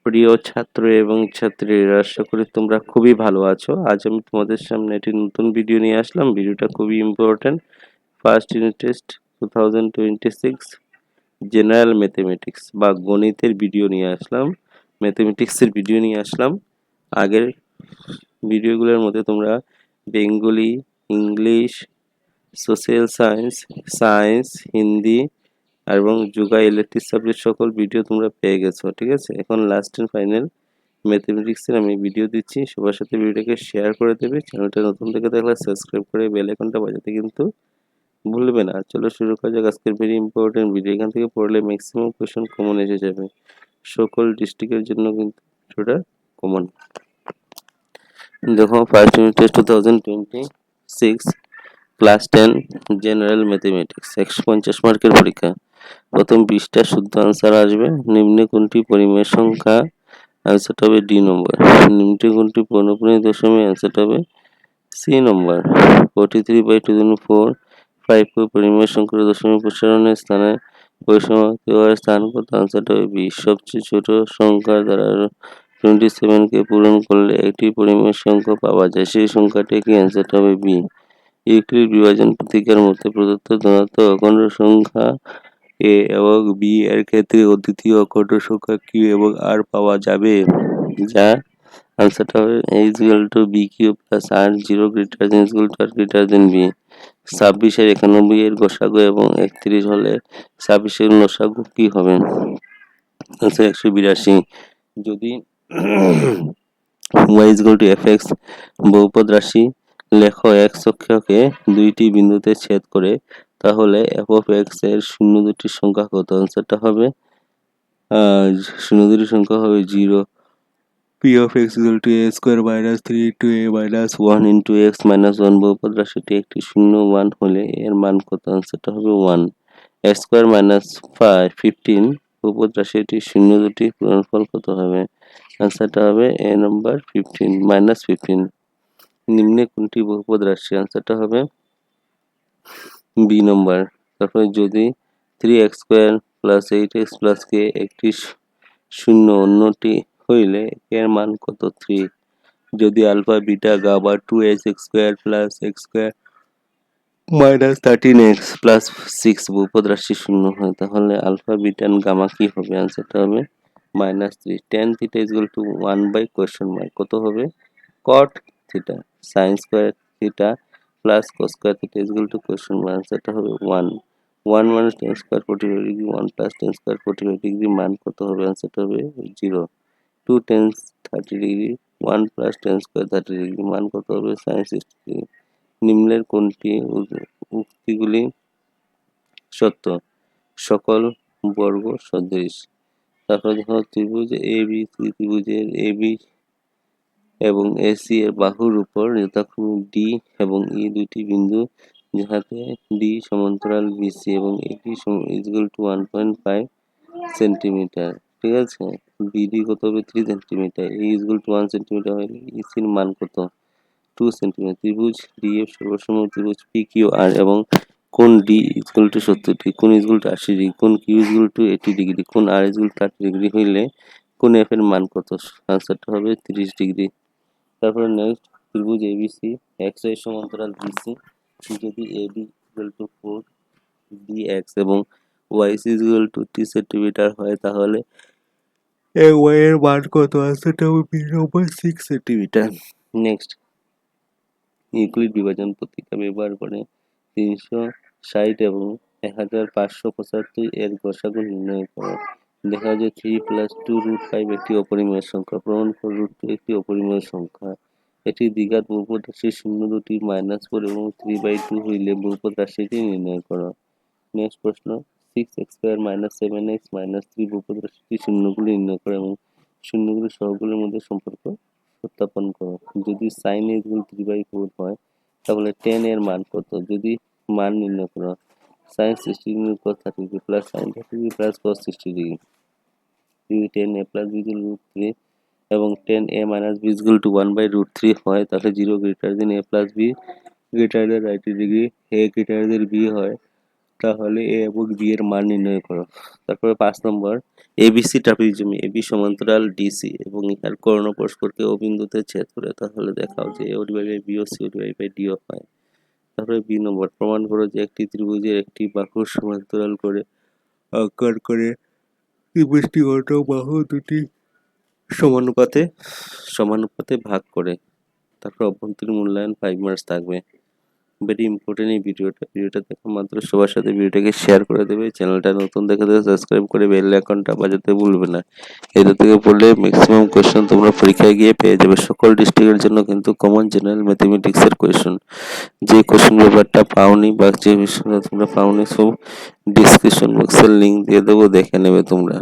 প্রিয় ছাত্র এবং ছাত্রীরা আশা করি তোমরা খুবই ভালো আছো। আজ আমি তোমাদের সামনে একটি নতুন ভিডিও নিয়ে আসলাম। ভিডিওটা খুবই important. First unit test 2026 general mathematics বা গণিতের ভিডিও নিয়ে আসলাম। ম্যাথমেটিক্সের ভিডিও নিয়ে আসলাম। আগের ভিডিওগুলোর মধ্যে তোমরা Bengali, English, social science, science, Hindi এবং যোগা ইলেকট্রিক সাবজেক্ট সকল ভিডিও তোমরা পেয়ে গেছো। ঠিক আছে, এখন লাস্ট এন্ড ফাইনাল ম্যাথমেটিক্সের আমি ভিডিও দিচ্ছি। সবার সাথে ভিডিওটাকে শেয়ার করে দেবে। চ্যানেলটা নতুন থেকে থাকলে সাবস্ক্রাইব করে বেল আইকনটা বাজাতে কিন্তু ভুলবে না। চলো শুরু করা যাক আজকের ভেরি ইম্পর্টেন্ট ভিডিও। এখান থেকে পড়লে ম্যাক্সিমাম কোয়েশ্চেন কমন এসে যাবে। সকল ডিস্ট্রিক্টের জন্য কিন্তু ভিডিওটা কমন। দেখো, first unit test 2026 class 10 general mathematics 150 মার্কের পরীক্ষা। প্রথম 20টা শুদ্ধ আনসার আসবে। নিম্নে কোনটি পরিমেয় সংখ্যা? আনসারটা হবে ডি নম্বর। নিম্নে কোনটি পৌনঃপুনিক দশমিক? আনসারটা হবে সি নম্বর। 43/2 5 পরিমেয় সংখ্যার দশমিক প্রসারণের স্থানে পরিসমাপ্তি হওয়ার স্থান কত? আনসারটা হবে বি। সবচেয়ে ছোট সংখ্যা দ্বারা 27কে পূরণ করলে একটি পরিমেয় সংখ্যা পাওয়া যায়, সেই সংখ্যাটি কি? আনসারটা হবে বি। ইউক্লিড বিভাজন প্রতীকের মধ্যে প্রদত্ত ধনাত্মক অখণ্ড সংখ্যা এ এবং বি এর ক্ষেত্রে অদ্বিতীয় অখণ্ড সংখ্যা কিউ এবং আর পাওয়া যাবে, যা আনসারটা হবে a is equal to b cube plus r 0 greater than is equal to r greater than b। 26 এর 91 এর গসাগু এবং 31 হলে 26 এর লসাগু কি হবে? আনসার 182। যদি y is equal to fx বহুপদ রাশি লেখো x অক্ষকে দুইটি বিন্দুতে ছেদ করে, তাহলে f of x এর শূন্য দুটি সংখ্যা কত? আনসারটা হবে শূন্য দুটি সংখ্যা হবে 0। p of x is equal to a square minus 3 into a minus 1 into x minus 1 বহুপদ রাশিটি একটি শূন্য 1 হলে এর মান কত? আনসারটা হবে 1। a square minus 15 বহুপদ রাশিটি শূন্য দুটি পূরণফল কত হবে? আনসারটা হবে a নম্বর 15 minus 15। নিম্নে কোনটি বহুপদ রাশি? আনসারটা হবে বি নম্বর। তারপরে যদি 3x square plus 8x plus k একটি শূন্য অন্যটি হইলে এর মান কত? 3। যদি alpha beta gamma 2h square plus x square minus 13x plus 6 বহুপদ রাশি শূন্য হয়, তাহলে আলফা বিটা গামা কি হবে? আনসারটা হবে -3। tan theta is equal to 1 by question mark কত হবে? cot theta. sin square theta plus cos square theta is equal to question mark, আনসারটা হবে 1। 1 minus tan square 45 degree 1 plus tan square 45 degree মান কত হবে? আনসারটা হবে 0। 2 tan 30 degree 1 plus tan square 30 degree মান কত হবে? sin 60 degree. নিম্নের কোনটি উক্তিগুলি সত্য? সকল বর্গ সদৃশ। তারপর দেখো, ত্রিভুজ এ বি সি ত্রিভুজের এ বি এবং এসি এর বাহুর উপর যথাক্রমে ডি এবং ই দুটি বিন্দু, যাহাতে ডি সমান্তরাল বিসি এবং এটি ইকুয়াল টু 1.5 সেন্টিমিটার। ঠিক আছে, বিডি কত হবে? 3 centimetre. A equal to 1 centimetre হলে ইসির মান কত? 2 সেন্টিমিটার। ত্রিভুজ ডিএফ সর্বসম ত্রিভুজ পি কিউ আর এবং কোণ ডি ইকুয়াল টু 70 ডিগ্রি, কোণ ইকুয়াল টু 80 ডিগ্রি, কোণ কিউ ইকুয়াল টু 80 ডিগ্রি, কোণ আর ইকুয়াল টু 30 ডিগ্রি হইলে কোণ এফ এর মান কত? আনসারটা হবে 30 ডিগ্রি। তারপরে নেক্সট, ত্রিভুজ এবিসি এক্স ওয়াই সমান্তরাল বিসি, যদি এবি ইকুয়াল টু 4 ডিএক্স এবং ওয়াই ইকুয়াল টু 3 সেন্টিমিটার হয়, তাহলে এ ওয়াই এর মান কত? আনসারটা হবে 6 সেন্টিমিটার। নেক্সট, ইউক্লিড বিভাজন পত্রিকা ব্যবহার করে 360 এবং 1575 এর গসাগু নির্ণয় করো। দেখা যায় 3 প্লাস 2 রুট 5 একটি অপরিমেয় সংখ্যা, প্রমাণ করো রুট 2 একটি অপরিমেয় সংখ্যা। এটি দ্বিঘাত বহুপদ রাশি শূন্য দুটি -4 এবং 3/2 হইলে বহুপদ রাশিটি নির্ণয় করো। নেক্সট প্রশ্ন, 6x স্কয়ার -7x -3 বহুপদ রাশিটি শূন্যগুলি নির্ণয় করো এবং শূন্যগুলি সহগুলির মধ্যে সম্পর্ক উত্থাপন করো। যদি sin a ইকুয়াল 3/4 হয়, তাহলে tan এর মান কত? যদি মান নির্ণয় করো। sin 60 degree cos 30 degree plus sin 30 degree plus cos 60 degree. যদি tan a plus b equal root 3 এবং tan a minus b equal to 1/√3 হয়, তাহলে 0 greater than a plus b greater than 90 degree, a greater than b হয়, তাহলে এ এবং B এর মান নির্ণয় করো। তারপরে 5 নম্বর, এবিসি ট্রাপিজিয়াম, এবি সমান্তরাল ডিসি এবং ইহার কর্ণ পরস্পরকে ও বিন্দুতে ছেদ করে, তাহলে দেখাও যে এ ডিভাইড বাই বি ও সি ডিভাইড বাই ডিও হয়। তারপরে বি নম্বর, প্রমাণ করো যে একটি ত্রিভুজের একটি বাহু সমান্তরাল করে আকার করে ত্রিভুজটি অন্য বাহু দুটি সমানুপাতে সমানুপাতে ভাগ করে। তারপর অভ্যন্তরীণ মূল্যায়ন 5 মার্কস থাকবে। ভেরি ইম্পর্টেন্ট এই ভিডিওটা দেখা মাত্র সবার সাথে ভিডিওটাকে শেয়ার করে দেবে। চ্যানেলটা নতুন দেখে থাকলে সাবস্ক্রাইব করে বেল আইকনটা বাজাতে ভুলবে না। এটা থেকে পড়লে ম্যাক্সিমাম কোয়েশ্চেন তোমরা পরীক্ষায় গিয়ে পেয়ে যাবে। সকল ডিস্ট্রিক্টের জন্য কিন্তু কমন জেনারেল ম্যাথমেটিক্সের কোয়েশ্চেন। যে কোয়েশ্চেন পেপারটা পাওনি বা যে বিষয়টা তোমরা পাওনি, সব ডিসক্রিপশন বক্সের লিঙ্ক দিয়ে দেবো, দেখে নেবে তোমরা।